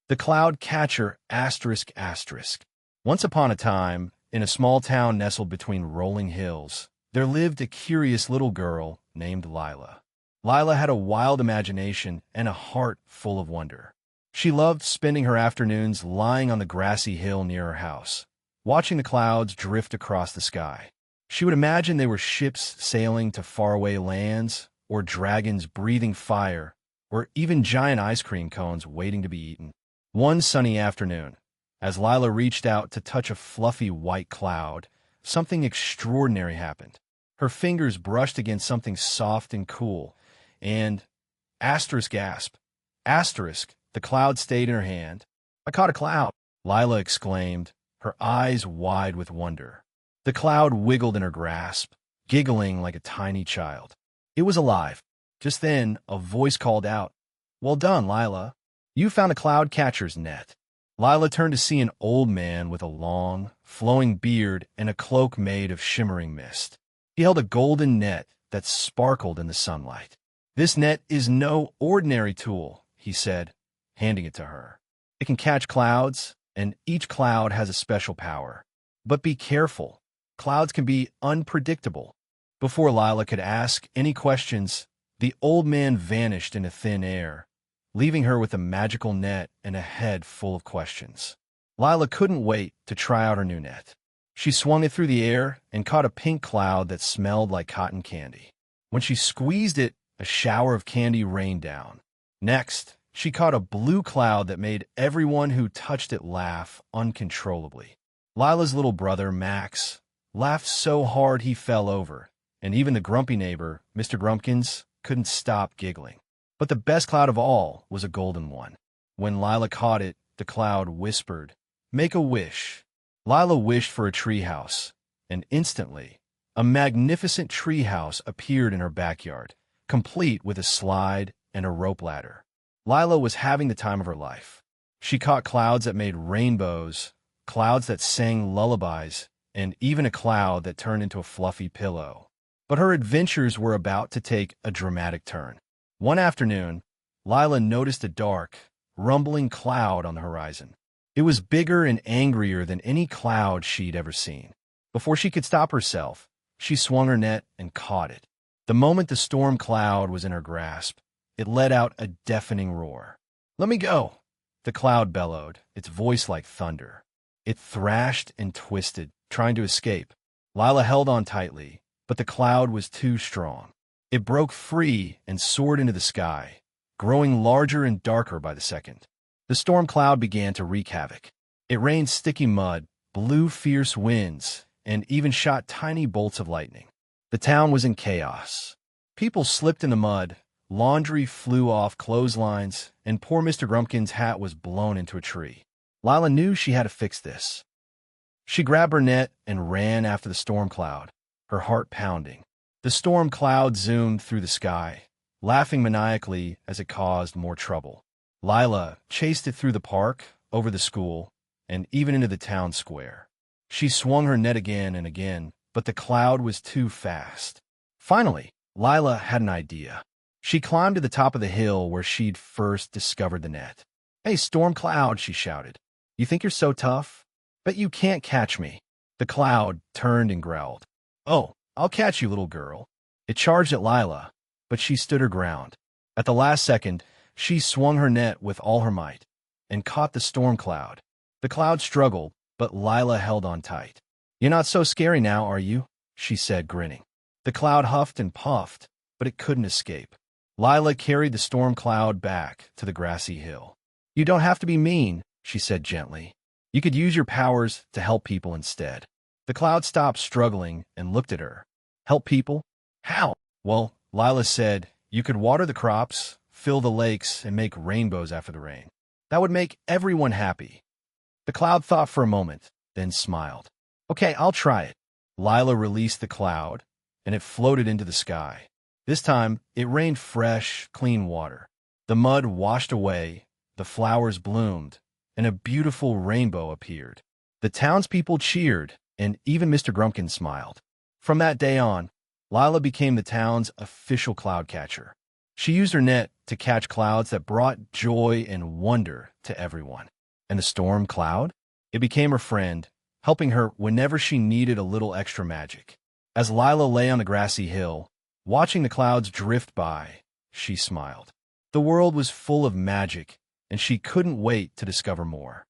The Cloud Catcher asterisk asterisk. Once upon a time, in a small town nestled between rolling hills, there lived a curious little girl named Lila. Lila had a wild imagination and a heart full of wonder. She loved spending her afternoons lying on the grassy hill near her house, watching the clouds drift across the sky. She would imagine they were ships sailing to faraway lands, or dragons breathing fire, or even giant ice cream cones waiting to be eaten. One sunny afternoon, as Lila reached out to touch a fluffy white cloud, something extraordinary happened. Her fingers brushed against something soft and cool, and asterisk gasp, asterisk, the cloud stayed in her hand. "I caught a cloud," Lila exclaimed, her eyes wide with wonder. The cloud wiggled in her grasp, giggling like a tiny child. It was alive. Just then, a voice called out, "Well done, Lila. You found a cloud catcher's net." Lila turned to see an old man with a long, flowing beard and a cloak made of shimmering mist. He held a golden net that sparkled in the sunlight. "This net is no ordinary tool," he said, handing it to her. "It can catch clouds, and each cloud has a special power. But be careful. Clouds can be unpredictable." Before Lila could ask any questions, the old man vanished into thin air, leaving her with a magical net and a head full of questions. Lila couldn't wait to try out her new net. She swung it through the air and caught a pink cloud that smelled like cotton candy. When she squeezed it, a shower of candy rained down. Next, she caught a blue cloud that made everyone who touched it laugh uncontrollably. Lila's little brother, Max, laughed so hard he fell over, and even the grumpy neighbor, Mr. Grumpkins, couldn't stop giggling. But the best cloud of all was a golden one. When Lila caught it, the cloud whispered, "Make a wish." Lila wished for a treehouse, and instantly, a magnificent treehouse appeared in her backyard, complete with a slide and a rope ladder. Lila was having the time of her life. She caught clouds that made rainbows, clouds that sang lullabies, and even a cloud that turned into a fluffy pillow. But her adventures were about to take a dramatic turn. One afternoon, Lila noticed a dark, rumbling cloud on the horizon. It was bigger and angrier than any cloud she'd ever seen. Before she could stop herself, she swung her net and caught it. The moment the storm cloud was in her grasp, it let out a deafening roar. "Let me go!" the cloud bellowed, its voice like thunder. It thrashed and twisted, trying to escape. Lila held on tightly, but the cloud was too strong. It broke free and soared into the sky, growing larger and darker by the second. The storm cloud began to wreak havoc. It rained sticky mud, blew fierce winds, and even shot tiny bolts of lightning. The town was in chaos. People slipped in the mud, laundry flew off clotheslines, and poor Mr. Grumpkin's hat was blown into a tree. Lila knew she had to fix this. She grabbed her net and ran after the storm cloud, her heart pounding. The storm cloud zoomed through the sky, laughing maniacally as it caused more trouble. Lila chased it through the park, over the school, and even into the town square. She swung her net again and again, but the cloud was too fast. Finally, Lila had an idea. She climbed to the top of the hill where she'd first discovered the net. "Hey, storm cloud," she shouted. "You think you're so tough? Bet you can't catch me." The cloud turned and growled. "Oh, I'll catch you, little girl." It charged at Lila, but she stood her ground. At the last second, she swung her net with all her might and caught the storm cloud. The cloud struggled, but Lila held on tight. "You're not so scary now, are you?" she said, grinning. The cloud huffed and puffed, but it couldn't escape. Lila carried the storm cloud back to the grassy hill. "You don't have to be mean," she said gently. "You could use your powers to help people instead." The cloud stopped struggling and looked at her. "Help people? How?" "Well," Lila said, "you could water the crops, fill the lakes, and make rainbows after the rain. That would make everyone happy." The cloud thought for a moment, then smiled. "Okay, I'll try it." Lila released the cloud, and it floated into the sky. This time, it rained fresh, clean water. The mud washed away, the flowers bloomed, and a beautiful rainbow appeared. The townspeople cheered, and even Mr. Grumpkin smiled. From that day on, Lila became the town's official cloud catcher. She used her net to catch clouds that brought joy and wonder to everyone. And the storm cloud? It became her friend, helping her whenever she needed a little extra magic. As Lila lay on the grassy hill, watching the clouds drift by, she smiled. The world was full of magic, and she couldn't wait to discover more.